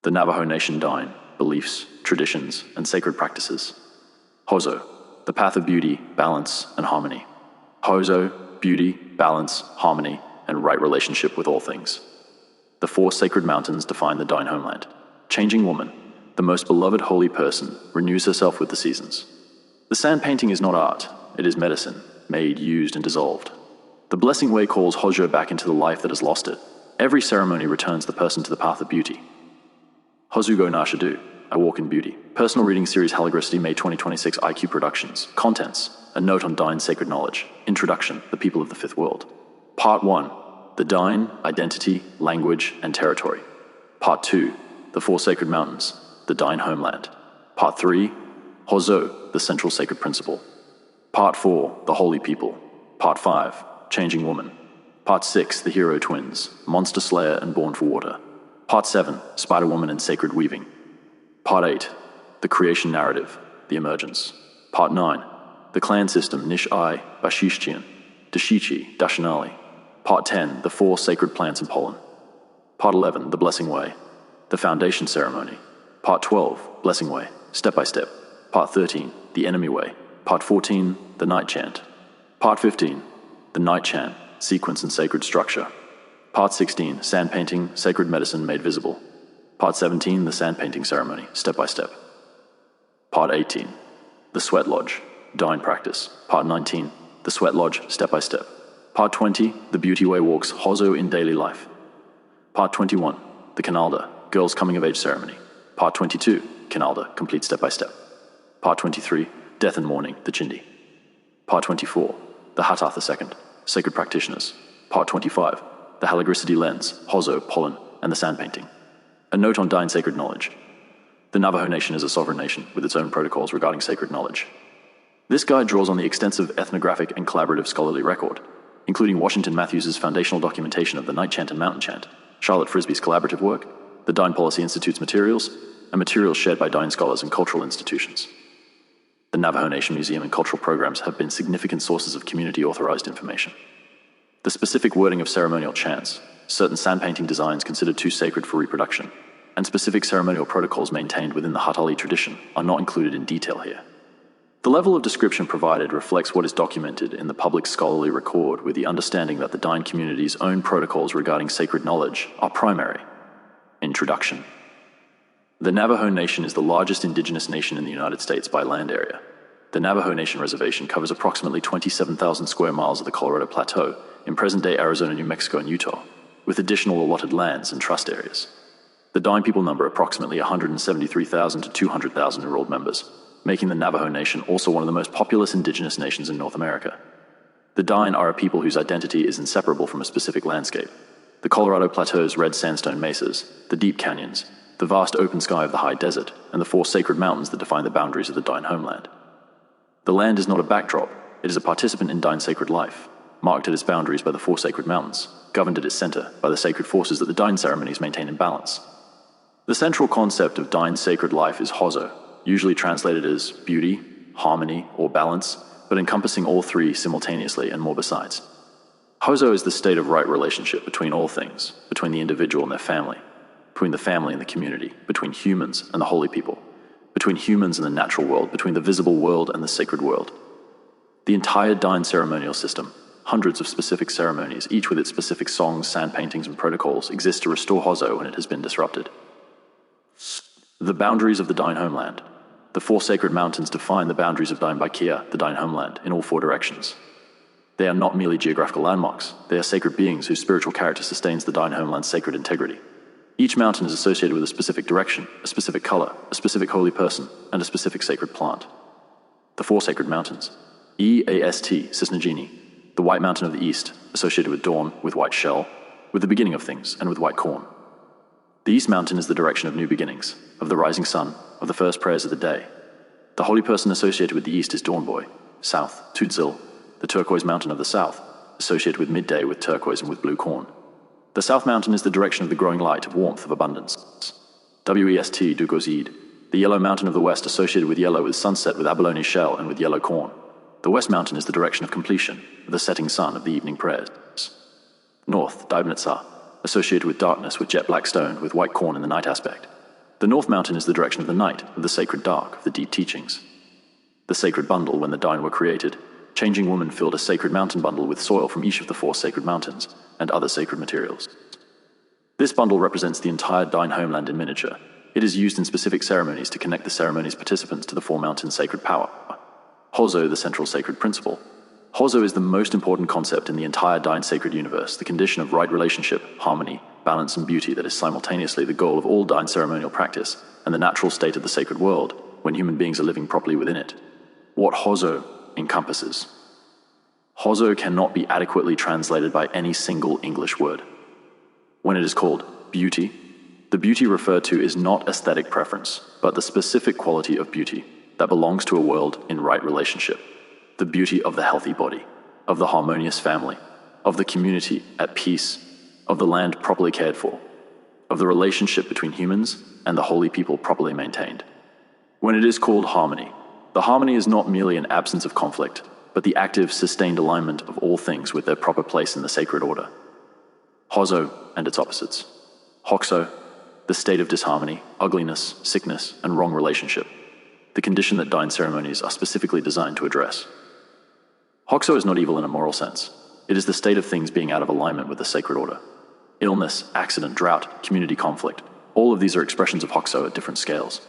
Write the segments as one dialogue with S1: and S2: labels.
S1: The Navajo Nation Dine, beliefs, traditions, and sacred practices. Hózhó, the path of beauty, balance, and harmony. Hózhó, beauty, balance, harmony, and right relationship with all things. The four sacred mountains define the Dine homeland. Changing woman, the most beloved holy person, renews herself with the seasons. The sand painting is not art, it is medicine, made, used, and dissolved. The blessing way calls Hózhó back into the life that has lost it. Every ceremony returns the person to the path of beauty. Hózhóogo naasháa, I Walk in Beauty. Personal reading series, Haligrosity, May 2026, IQ Productions. Contents: a note on Dine's sacred knowledge. Introduction: the people of the Fifth World. Part 1: the Dine, identity, language, and territory. Part 2: the four sacred mountains, the Dine homeland. Part 3: Hózhó, the central sacred principle. Part 4: the holy people. Part 5: changing woman. Part 6: the hero twins, monster slayer and born for water. Part 7: Spider Woman and sacred weaving. Part 8: the creation narrative, the emergence. Part 9: the clan system, naasháa, Bashishchian, Dashichi, Dashanali. Part 10: the four sacred plants in Poland. Part 11: the blessing way, the foundation ceremony. Part 12: blessing way, step by step. Part 13: the enemy way. Part 14: the night chant. Part 15: the night chant, sequence and sacred structure. Part 16: sand painting, sacred medicine made visible. Part 17: the sand painting ceremony, step by step. Part 18: the sweat lodge, Dine practice. Part 19: the sweat lodge, step by step. Part 20: the beauty way walks Hózhó in daily life. Part 21: the Canalda, girls coming of age ceremony. Part 22: Canalda, complete step by step. Part 23: death and mourning, the Chindi. Part 24: the Hatath II, sacred practitioners. Part 25: the Haligrosity lens, Hózhó, pollen, and the sand painting. A note on Dine sacred knowledge. The Navajo Nation is a sovereign nation with its own protocols regarding sacred knowledge. This guide draws on the extensive ethnographic and collaborative scholarly record, including Washington Matthews' foundational documentation of the night chant and mountain chant, Charlotte Frisbee's collaborative work, the Dine Policy Institute's materials, and materials shared by Dine scholars and cultural institutions. The Navajo Nation Museum and cultural programs have been significant sources of community-authorized information. The specific wording of ceremonial chants, certain sand painting designs considered too sacred for reproduction, and specific ceremonial protocols maintained within the Hatali tradition are not included in detail here. The level of description provided reflects what is documented in the public scholarly record, with the understanding that the Dine community's own protocols regarding sacred knowledge are primary. Introduction. The Navajo Nation is the largest indigenous nation in the United States by land area. The Navajo Nation Reservation covers approximately 27,000 square miles of the Colorado Plateau in present-day Arizona, New Mexico, and Utah, with additional allotted lands and trust areas. The Dine people number approximately 173,000 to 200,000 enrolled members, making the Navajo Nation also one of the most populous indigenous nations in North America. The Dine are a people whose identity is inseparable from a specific landscape. The Colorado Plateau's red sandstone mesas, the deep canyons, the vast open sky of the high desert, and the four sacred mountains that define the boundaries of the Dine homeland. The land is not a backdrop, it is a participant in Dine sacred life, marked at its boundaries by the four sacred mountains, governed at its center by the sacred forces that the Dine ceremonies maintain in balance. The central concept of Dine sacred life is Hózhó, usually translated as beauty, harmony, or balance, but encompassing all three simultaneously and more besides. Hózhó is the state of right relationship between all things, between the individual and their family, between the family and the community, between humans and the holy people, between humans and the natural world, between the visible world and the sacred world. The entire Dine ceremonial system, hundreds of specific ceremonies, each with its specific songs, sand paintings, and protocols, exist to restore Hózhó when it has been disrupted. The boundaries of the Dine homeland. The four sacred mountains define the boundaries of Dine Baikia, the Dine homeland, in all four directions. They are not merely geographical landmarks, they are sacred beings whose spiritual character sustains the Dine homeland's sacred integrity. Each mountain is associated with a specific direction, a specific color, a specific holy person, and a specific sacred plant. The four sacred mountains. East, Cisnagini, the white mountain of the east, associated with dawn, with white shell, with the beginning of things, and with white corn. The east mountain is the direction of new beginnings, of the rising sun, of the first prayers of the day. The holy person associated with the east is Dawn Boy. South, Tudzil, the turquoise mountain of the south, associated with midday with turquoise and with blue corn. The south mountain is the direction of the growing light, of warmth, of abundance. West, Dugozid, the yellow mountain of the west, associated with yellow, with sunset, with abalone shell, and with yellow corn. The west mountain is the direction of completion, of the setting sun, of the evening prayers. North, Daibnitsa, associated with darkness, with jet black stone, with white corn in the night aspect. The North Mountain is the direction of the night, of the sacred dark, of the deep teachings. The sacred bundle, when the Dine were created, Changing Woman filled a sacred mountain bundle with soil from each of the 4 sacred mountains and other sacred materials. This bundle represents the entire Dine homeland in miniature. It is used in specific ceremonies to connect the ceremony's participants to the 4 mountains' sacred power. Hózhó, the central sacred principle. Hózhó is the most important concept in the entire Dine sacred universe, the condition of right relationship, harmony, balance, and beauty that is simultaneously the goal of all Dine ceremonial practice and the natural state of the sacred world when human beings are living properly within it. What Hózhó encompasses. Hózhó cannot be adequately translated by any single English word. When it is called beauty, the beauty referred to is not aesthetic preference, but the specific quality of beauty that belongs to a world in right relationship. The beauty of the healthy body, of the harmonious family, of the community at peace, of the land properly cared for, of the relationship between humans and the holy people properly maintained. When it is called harmony, the harmony is not merely an absence of conflict, but the active, sustained alignment of all things with their proper place in the sacred order. Hózhó and its opposites. Hózhó, the state of disharmony, ugliness, sickness, and wrong relationship, the condition that Dine ceremonies are specifically designed to address. Hózhó is not evil in a moral sense. It is the state of things being out of alignment with the sacred order. Illness, accident, drought, community conflict, all of these are expressions of Hózhó at different scales.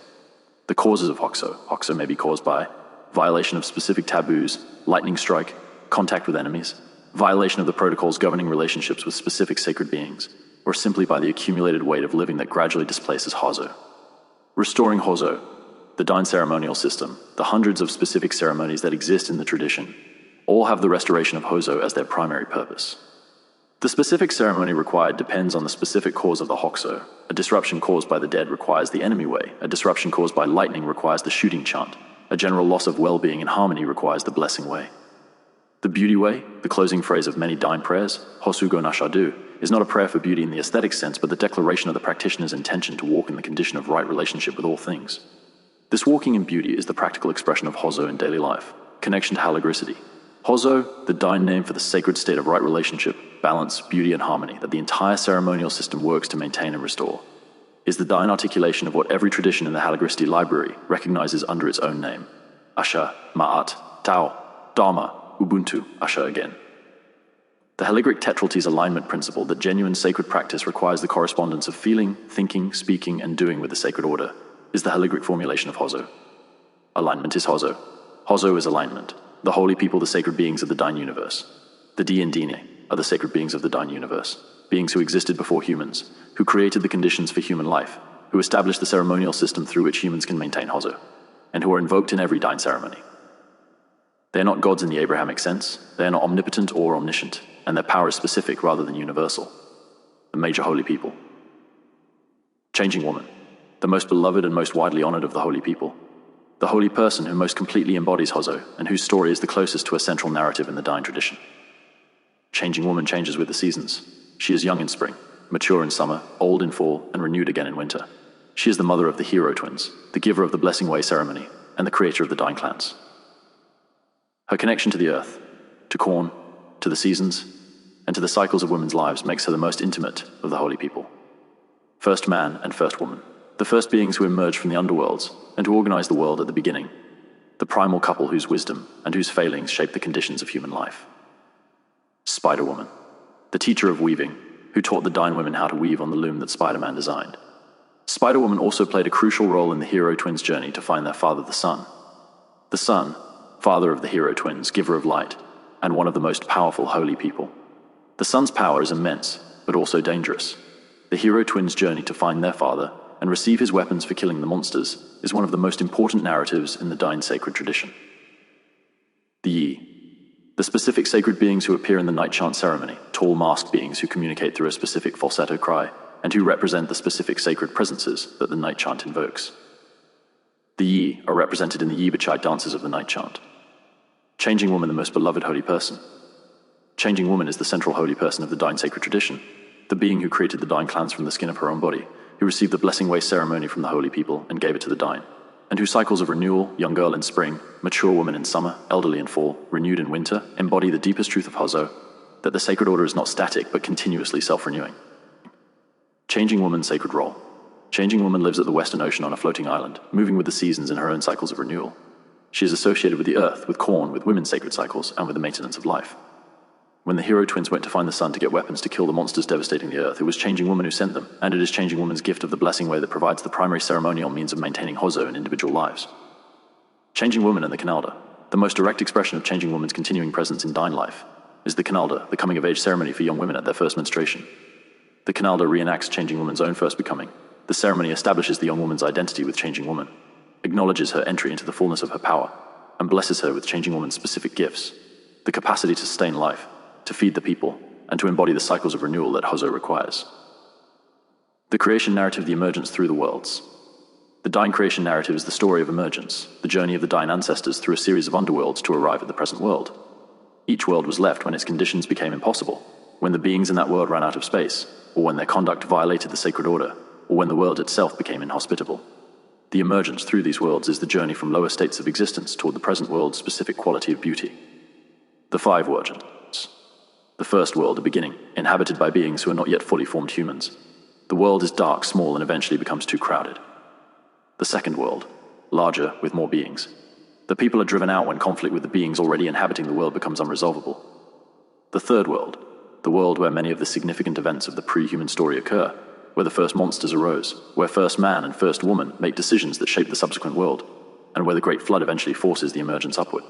S1: The causes of Hózhó may be caused by violation of specific taboos, lightning strike, contact with enemies, violation of the protocols governing relationships with specific sacred beings, or simply by the accumulated weight of living that gradually displaces Hózhó. Restoring Hózhó, the Dine ceremonial system, the hundreds of specific ceremonies that exist in the tradition, all have the restoration of Hózhó as their primary purpose. The specific ceremony required depends on the specific cause of the Hózhó. A disruption caused by the dead requires the enemy way. A disruption caused by lightning requires the shooting chant. A general loss of well-being and harmony requires the blessing way. The beauty way, the closing phrase of many Dine prayers, Hózhóogo naasháa, is not a prayer for beauty in the aesthetic sense, but the declaration of the practitioner's intention to walk in the condition of right relationship with all things. This walking in beauty is the practical expression of Hózhó in daily life, connection to halagricity. Hózhó, the Dine name for the sacred state of right relationship, balance, beauty, and harmony that the entire ceremonial system works to maintain and restore, is the Dine articulation of what every tradition in the halagricity library recognizes under its own name: Asha, Ma'at, Tao, Dharma, Ubuntu, Asha again. The Haligric tetralty's alignment principle that genuine sacred practice requires the correspondence of feeling, thinking, speaking, and doing with the sacred order is the Haligric formulation of Hózhó. Alignment is Hózhó. Hózhó is alignment. The holy people, the sacred beings of the Dine universe. The Di and Diné are the sacred beings of the Dine universe, beings who existed before humans, who created the conditions for human life, who established the ceremonial system through which humans can maintain Hózhó, and who are invoked in every Dine ceremony. They are not gods in the Abrahamic sense, they are not omnipotent or omniscient, and their power is specific rather than universal. The major holy people. Changing Woman, the most beloved and most widely honored of the holy people. The holy person who most completely embodies Hózhó, and whose story is the closest to a central narrative in the Dine tradition. Changing Woman changes with the seasons. She is young in spring, mature in summer, old in fall, and renewed again in winter. She is the mother of the hero twins, the giver of the Blessing Way ceremony, and the creator of the Dine clans. Her connection to the earth, to corn, to the seasons, and to the cycles of women's lives makes her the most intimate of the holy people. First man and first woman, the first beings who emerged from the underworlds and who organized the world at the beginning, the primal couple whose wisdom and whose failings shaped the conditions of human life. Spider-Woman, the teacher of weaving, who taught the Dine women how to weave on the loom that Spider-Man designed. Spider-Woman also played a crucial role in the hero twins' journey to find their father, the sun. The sun, father of the hero twins, giver of light, and one of the most powerful holy people. The sun's power is immense, but also dangerous. The hero twins' journey to find their father and receive his weapons for killing the monsters is one of the most important narratives in the Dine sacred tradition. The Yi, the specific sacred beings who appear in the night chant ceremony, tall masked beings who communicate through a specific falsetto cry, and who represent the specific sacred presences that the night chant invokes. The Yi are represented in the Yi Bachai dances of the night chant. Changing Woman, the most beloved holy person. Changing Woman is the central holy person of the Dine sacred tradition, the being who created the Dine clans from the skin of her own body, who received the Blessing Way ceremony from the holy people and gave it to the Dine, and whose cycles of renewal, young girl in spring, mature woman in summer, elderly in fall, renewed in winter, embody the deepest truth of Hózhó, that the sacred order is not static but continuously self-renewing. Changing Woman's sacred role. Changing Woman lives at the Western Ocean on a floating island, moving with the seasons in her own cycles of renewal. She is associated with the earth, with corn, with women's sacred cycles, and with the maintenance of life. When the hero twins went to find the sun to get weapons to kill the monsters devastating the earth, it was Changing Woman who sent them, and it is Changing Woman's gift of the blessing way that provides the primary ceremonial means of maintaining Hózhó in individual lives. Changing Woman and the Canalda. The most direct expression of Changing Woman's continuing presence in Dine life is the Canalda, the coming-of-age ceremony for young women at their first menstruation. The Canalda reenacts Changing Woman's own first becoming. The ceremony establishes the young woman's identity with Changing Woman, acknowledges her entry into the fullness of her power, and blesses her with Changing Woman's specific gifts, the capacity to sustain life, to feed the people, and to embody the cycles of renewal that Hózhó requires. The creation narrative, the emergence through the worlds. The Dine creation narrative is the story of emergence, the journey of the Dine ancestors through a series of underworlds to arrive at the present world. Each world was left when its conditions became impossible, when the beings in that world ran out of space, or when their conduct violated the sacred order, or when the world itself became inhospitable. The emergence through these worlds is the journey from lower states of existence toward the present world's specific quality of beauty. The 5 worlds. The first world, a beginning, inhabited by beings who are not yet fully formed humans. The world is dark, small, and eventually becomes too crowded. The second world, larger, with more beings. The people are driven out when conflict with the beings already inhabiting the world becomes unresolvable. The third world, the world where many of the significant events of the pre-human story occur, where the first monsters arose, where first man and first woman make decisions that shape the subsequent world, and where the Great Flood eventually forces the emergence upward.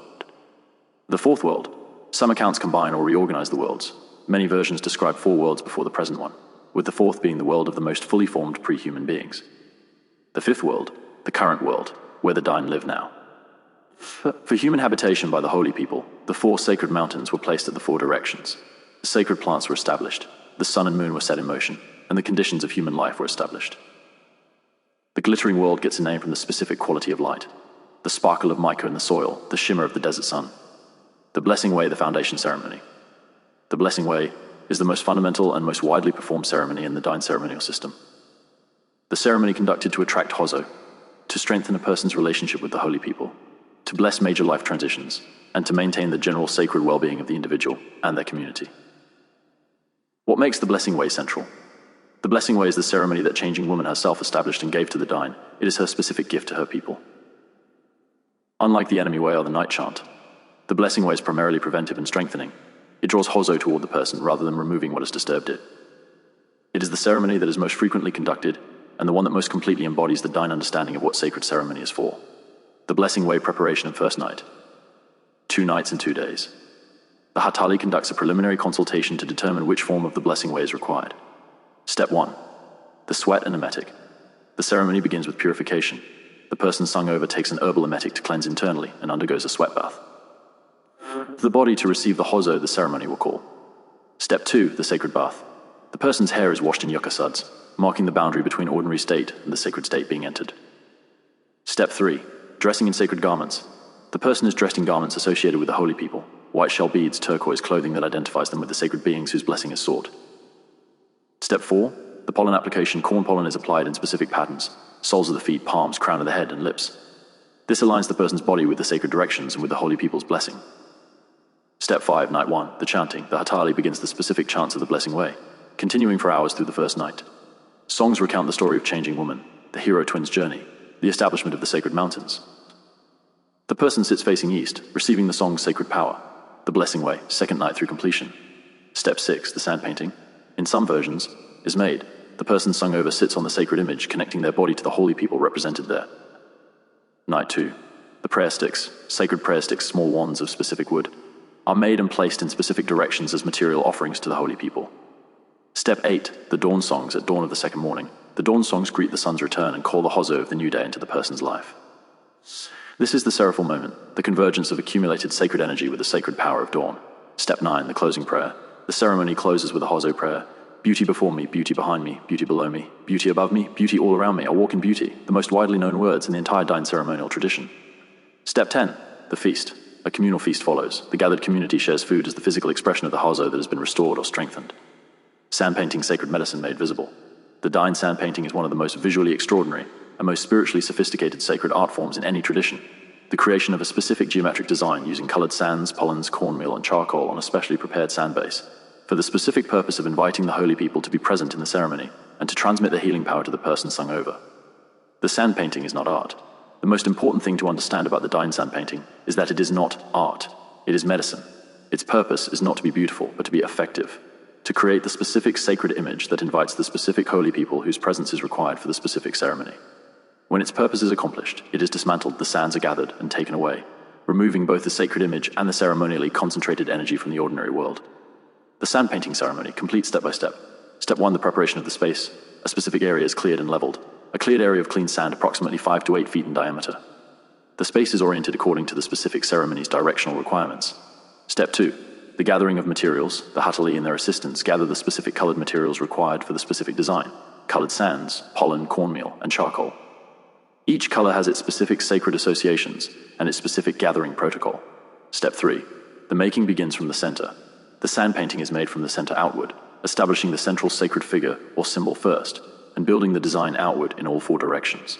S1: The fourth world. Some accounts combine or reorganize the worlds. Many versions describe 4 worlds before the present one, with the fourth being the world of the most fully formed pre-human beings. The fifth world, the current world, where the Dine live now. For human habitation by the holy people, the 4 sacred mountains were placed at the 4 directions. The sacred plants were established, the sun and moon were set in motion, and the conditions of human life were established. The glittering world gets a name from the specific quality of light, the sparkle of mica in the soil, the shimmer of the desert sun. The Blessing Way, the foundation ceremony. The Blessing Way is the most fundamental and most widely performed ceremony in the Dine ceremonial system. The ceremony conducted to attract Hózhó, to strengthen a person's relationship with the holy people, to bless major life transitions, and to maintain the general sacred well-being of the individual and their community. What makes the Blessing Way central? The Blessing Way is the ceremony that Changing Woman herself established and gave to the Dine. It is her specific gift to her people. Unlike the Enemy Way or the Night Chant, the Blessing Way is primarily preventive and strengthening. It draws Hózhó toward the person rather than removing what has disturbed it. It is the ceremony that is most frequently conducted and the one that most completely embodies the Dine understanding of what sacred ceremony is for. The Blessing Way preparation of first night. 2 nights and 2 days. The Hatali conducts a preliminary consultation to determine which form of the Blessing Way is required. Step 1. The sweat and emetic. The ceremony begins with purification. The person sung over takes an herbal emetic to cleanse internally and undergoes a sweat bath. The body to receive the Hózhó the ceremony will call. Step 2, the sacred bath. The person's hair is washed in yucca suds, marking the boundary between ordinary state and the sacred state being entered. Step 3, dressing in sacred garments. The person is dressed in garments associated with the holy people, white shell beads, turquoise clothing that identifies them with the sacred beings whose blessing is sought. Step 4, the pollen application. Corn pollen is applied in specific patterns, soles of the feet, palms, crown of the head, and lips. This aligns the person's body with the sacred directions and with the holy people's blessing. Step 5, night 1, the chanting. The Hatali begins the specific chants of the Blessing Way, continuing for hours through the first night. Songs recount the story of Changing Woman, the hero twins' journey, the establishment of the sacred mountains. The person sits facing east, receiving the song's sacred power. The Blessing Way, second night through completion. Step 6, the sandpainting. In some versions, is made. The person sung over sits on the sacred image, connecting their body to the holy people represented there. Night 2, the prayer sticks. Sacred prayer sticks, small wands of specific wood, are made and placed in specific directions as material offerings to the holy people. Step 8, the dawn songs at dawn of the second morning. The dawn songs greet the sun's return and call the Hózhó of the new day into the person's life. This is the seraphal moment, the convergence of accumulated sacred energy with the sacred power of dawn. Step 9, the closing prayer. The ceremony closes with a Hózhó prayer. Beauty before me, beauty behind me, beauty below me, beauty above me, beauty all around me. I walk in beauty, the most widely known words in the entire Dine ceremonial tradition. Step 10, the feast. A communal feast follows. The gathered community shares food as the physical expression of the Hózhó that has been restored or strengthened. Sandpainting, sacred medicine made visible. The Dine sandpainting is one of the most visually extraordinary and most spiritually sophisticated sacred art forms in any tradition. The creation of a specific geometric design using colored sands, pollens, cornmeal, and charcoal on a specially prepared sand base, for the specific purpose of inviting the holy people to be present in the ceremony and to transmit the healing power to the person sung over. The sand painting is not art. The most important thing to understand about the Diné sand painting is that it is not art. It is medicine. Its purpose is not to be beautiful, but to be effective, to create the specific sacred image that invites the specific holy people whose presence is required for the specific ceremony. When its purpose is accomplished, it is dismantled, the sands are gathered and taken away, removing both the sacred image and the ceremonially concentrated energy from the ordinary world. The sand painting ceremony completes step by step. Step 1, the preparation of the space. A specific area is cleared and leveled. A cleared area of clean sand approximately 5 to 8 feet in diameter. The space is oriented according to the specific ceremony's directional requirements. Step 2, the gathering of materials. The hatali and their assistants gather the specific colored materials required for the specific design. Colored sands, pollen, cornmeal, and charcoal. Each color has its specific sacred associations and its specific gathering protocol. Step 3, the making begins from the center. The sand painting is made from the center outward, establishing the central sacred figure or symbol first, and building the design outward in all 4 directions.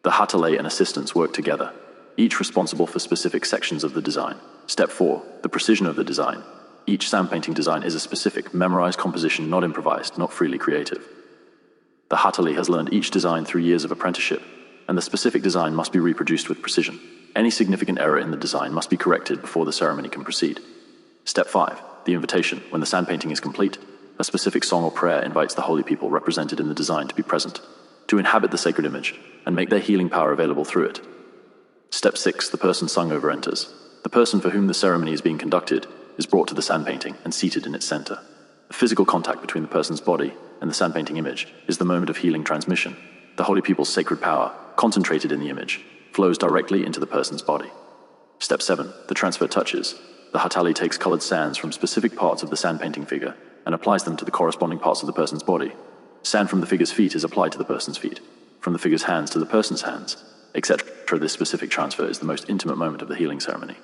S1: The hatale and assistants work together, each responsible for specific sections of the design. Step 4, the precision of the design. Each sand painting design is a specific, memorized composition, not improvised, not freely creative. The hatali has learned each design through years of apprenticeship, and the specific design must be reproduced with precision. Any significant error in the design must be corrected before the ceremony can proceed. Step 5, the invitation. When the sand painting is complete, a specific song or prayer invites the holy people represented in the design to be present, to inhabit the sacred image, and make their healing power available through it. Step 6, the person sung over enters. The person for whom the ceremony is being conducted is brought to the sand painting and seated in its center. The physical contact between the person's body and the sand painting image is the moment of healing transmission. The holy people's sacred power, concentrated in the image, flows directly into the person's body. Step 7, the transfer touches. The hatali takes colored sands from specific parts of the sand painting figure and applies them to the corresponding parts of the person's body. Sand from the figure's feet is applied to the person's feet, from the figure's hands to the person's hands, etc. This specific transfer is the most intimate moment of the healing ceremony.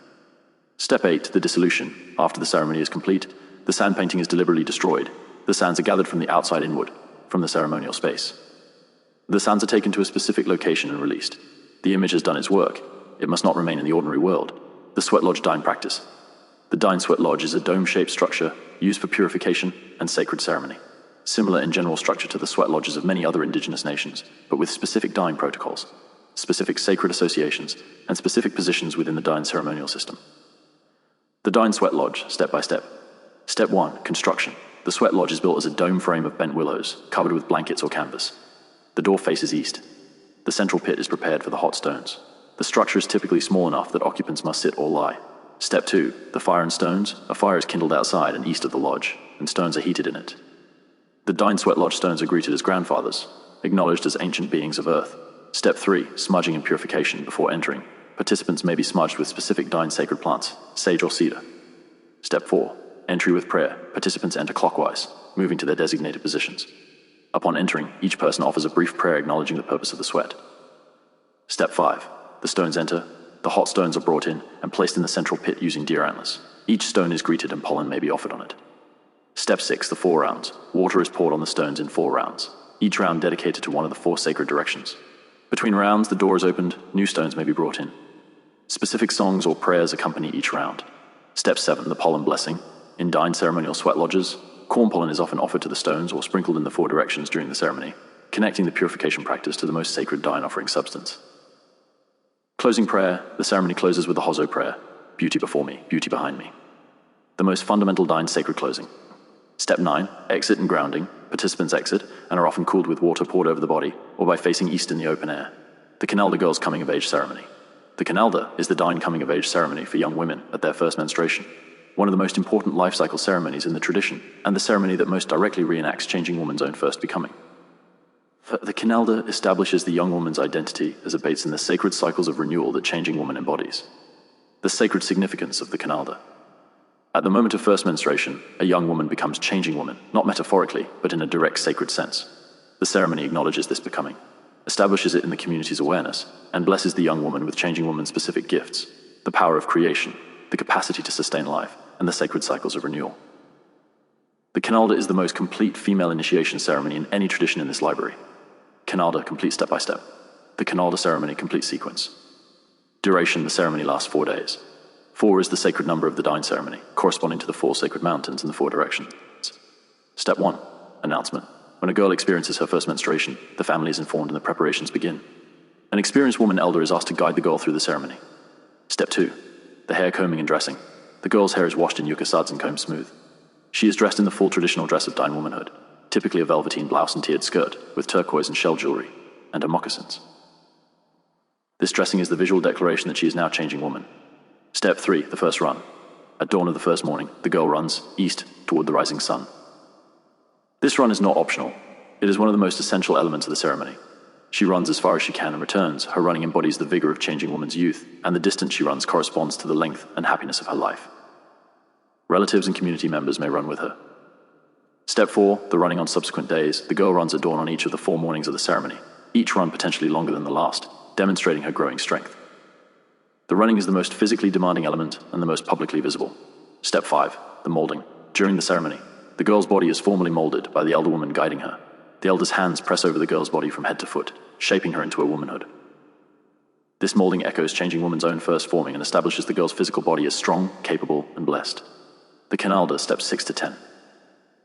S1: Step 8, the dissolution. After the ceremony is complete, the sand painting is deliberately destroyed. The sands are gathered from the outside inward, from the ceremonial space. The sands are taken to a specific location and released. The image has done its work. It must not remain in the ordinary world. The sweat lodge Diné practice. The Diné sweat lodge is a dome-shaped structure used for purification and sacred ceremony, similar in general structure to the sweat lodges of many other indigenous nations, but with specific Diné protocols, specific sacred associations, and specific positions within the Diné ceremonial system. The Diné sweat lodge, step by step. Step 1, construction. The sweat lodge is built as a dome frame of bent willows, covered with blankets or canvas. The door faces east. The central pit is prepared for the hot stones. The structure is typically small enough that occupants must sit or lie. Step 2, the fire and stones. A fire is kindled outside and east of the lodge, and stones are heated in it. The Diné sweat lodge stones are greeted as grandfathers, acknowledged as ancient beings of earth. Step 3, smudging and purification. Before entering, participants may be smudged with specific Diné sacred plants, sage or cedar. Step 4, entry with prayer. Participants enter clockwise, moving to their designated positions. Upon entering, each person offers a brief prayer acknowledging the purpose of the sweat. Step 5, the stones enter. The hot stones are brought in and placed in the central pit using deer antlers. Each stone is greeted and pollen may be offered on it. Step 6, the 4 rounds. Water is poured on the stones in 4 rounds, each round dedicated to one of the 4 sacred directions. Between rounds, the door is opened, new stones may be brought in. Specific songs or prayers accompany each round. Step 7, the pollen blessing. In Diné ceremonial sweat lodges, corn pollen is often offered to the stones or sprinkled in the 4 directions during the ceremony, connecting the purification practice to the most sacred Diné offering substance. Closing prayer, the ceremony closes with the Hózhó prayer, beauty before me, beauty behind me. The most fundamental Diné sacred closing. Step 9, exit and grounding. Participants exit and are often cooled with water poured over the body or by facing east in the open air. The Canalda girls' coming of age ceremony. The Canalda is the Diné coming of age ceremony for young women at their first menstruation, one of the most important life cycle ceremonies in the tradition, and the ceremony that most directly reenacts changing woman's own first becoming. The Canalda establishes the young woman's identity as it baits in the sacred cycles of renewal that changing woman embodies. The sacred significance of the Canalda. At the moment of first menstruation, a young woman becomes changing woman, not metaphorically, but in a direct sacred sense. The ceremony acknowledges this becoming, establishes it in the community's awareness, and blesses the young woman with changing woman's specific gifts, the power of creation, the capacity to sustain life, and the sacred cycles of renewal. The Canalda is the most complete female initiation ceremony in any tradition in this library. Canalda, complete step by step. The Canalda ceremony, complete sequence. Duration, the ceremony lasts 4 days. 4 is the sacred number of the Diné ceremony, corresponding to the 4 sacred mountains in the 4 directions. Step 1, announcement. When a girl experiences her first menstruation, the family is informed and the preparations begin. An experienced woman elder is asked to guide the girl through the ceremony. Step 2. The hair combing and dressing. The girl's hair is washed in yucca suds and combed smooth. She is dressed in the full traditional dress of Dine womanhood, typically a velveteen blouse and tiered skirt with turquoise and shell jewelry, and her moccasins. This dressing is the visual declaration that she is now a changing woman. Step 3. The first run. At dawn of the first morning, the girl runs east toward the rising sun. This run is not optional. It is one of the most essential elements of the ceremony. She runs as far as she can and returns. Her running embodies the vigor of changing woman's youth, and the distance she runs corresponds to the length and happiness of her life. Relatives and community members may run with her. Step 4. The running on subsequent days. The girl runs at dawn on each of the 4 mornings of the ceremony, each run potentially longer than the last, demonstrating her growing strength. The running is the most physically demanding element and the most publicly visible. Step 5. The molding. During the ceremony, the girl's body is formally molded by the elder woman guiding her. The elder's hands press over the girl's body from head to foot, shaping her into a womanhood. This molding echoes changing woman's own first forming and establishes the girl's physical body as strong, capable, and blessed. The Canalda, steps 6 to 10.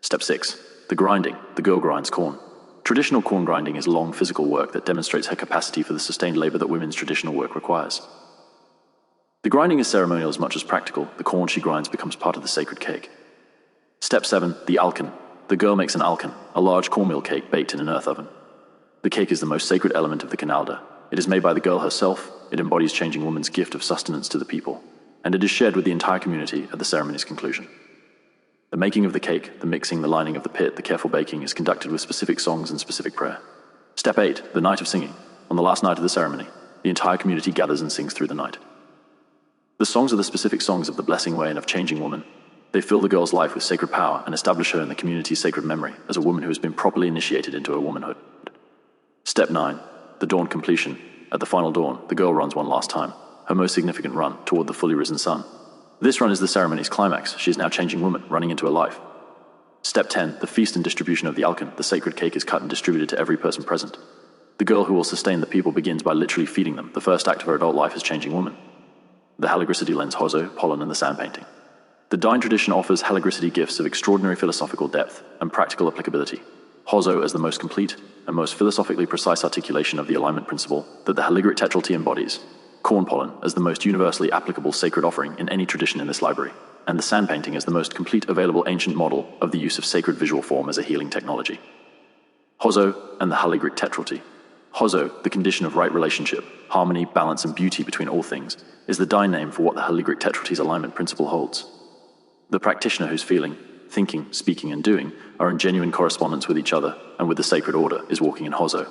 S1: Step 6. The grinding. The girl grinds corn. Traditional corn grinding is long physical work that demonstrates her capacity for the sustained labor that women's traditional work requires. The grinding is ceremonial as much as practical. The corn she grinds becomes part of the sacred cake. Step 7. The alcan. The girl makes an alcan, a large cornmeal cake baked in an earth oven. The cake is the most sacred element of the Canalda. It is made by the girl herself, it embodies changing woman's gift of sustenance to the people, and it is shared with the entire community at the ceremony's conclusion. The making of the cake, the mixing, the lining of the pit, the careful baking is conducted with specific songs and specific prayer. Step 8. The night of singing. On the last night of the ceremony, the entire community gathers and sings through the night. The songs are the specific songs of the blessing way and of changing woman. They fill the girl's life with sacred power and establish her in the community's sacred memory as a woman who has been properly initiated into her womanhood. Step 9. The dawn completion. At the final dawn, the girl runs one last time, her most significant run toward the fully risen sun. This run is the ceremony's climax. She is now a changing woman, running into her life. Step 10. The feast and distribution of the alcan. The sacred cake is cut and distributed to every person present. The girl who will sustain the people begins by literally feeding them. The first act of her adult life as changing woman. The haligricity lends Hózhó, pollen, and the sand painting. The Dine tradition offers haligricity gifts of extraordinary philosophical depth and practical applicability. Hózhó as the most complete and most philosophically precise articulation of the alignment principle that the haligric tetralty embodies. Corn pollen as the most universally applicable sacred offering in any tradition in this library. And the sand painting as the most complete available ancient model of the use of sacred visual form as a healing technology. Hózhó and the haligric tetralty. Hózhó, the condition of right relationship, harmony, balance, and beauty between all things, is the Dine name for what the haligric tetralty's alignment principle holds. The practitioner whose feeling, thinking, speaking, and doing are in genuine correspondence with each other and with the sacred order is walking in Hózhó.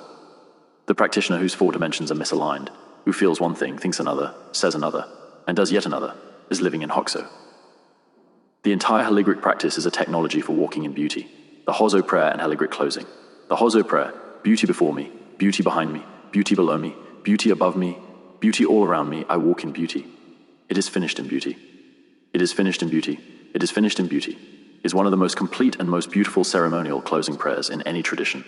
S1: The practitioner whose 4 dimensions are misaligned, who feels one thing, thinks another, says another, and does yet another, is living in Hózhó. The entire haligric practice is a technology for walking in beauty. The Hózhó prayer and haligric closing. The Hózhó prayer, beauty before me, beauty behind me, beauty below me, beauty above me, beauty all around me, I walk in beauty. It is finished in beauty. It is finished in beauty. It is finished in beauty, is one of the most complete and most beautiful ceremonial closing prayers in any tradition.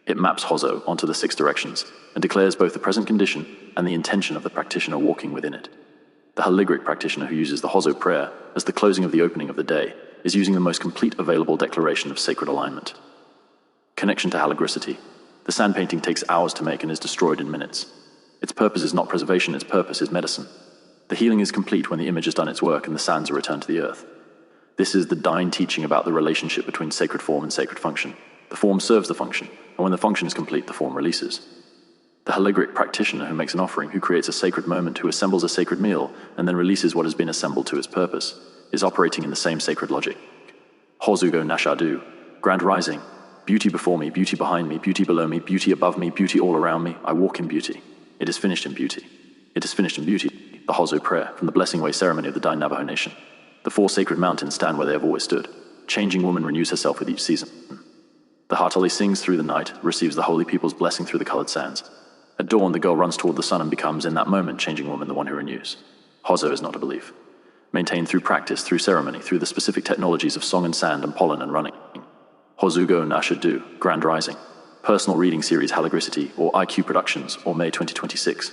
S1: It maps Hózhó onto the 6 directions and declares both the present condition and the intention of the practitioner walking within it. The haligric practitioner who uses the Hózhó prayer as the closing of the opening of the day is using the most complete available declaration of sacred alignment. Connection to haligricity. The sand painting takes hours to make and is destroyed in minutes. Its purpose is not preservation, its purpose is medicine. The healing is complete when the image has done its work and the sands are returned to the earth. This is the Dine teaching about the relationship between sacred form and sacred function. The form serves the function, and when the function is complete, the form releases. The haligric practitioner who makes an offering, who creates a sacred moment, who assembles a sacred meal, and then releases what has been assembled to its purpose, is operating in the same sacred logic. Hózhóogo naasháa, grand rising, beauty before me, beauty behind me, beauty below me, beauty above me, beauty all around me, I walk in beauty. It is finished in beauty. It is finished in beauty. The Hózhó prayer from the Blessing Way ceremony of the Dine Navajo Nation. The 4 sacred mountains stand where they have always stood. Changing woman renews herself with each season. The Hartali sings through the night, receives the holy people's blessing through the colored sands. At dawn, the girl runs toward the sun and becomes, in that moment, changing woman the one who renews. Hózhó is not a belief. Maintained through practice, through ceremony, through the specific technologies of song and sand and pollen and running. Hózhóogo naasháa, grand rising. Personal reading series Haligricity or IQ Productions or May 2026.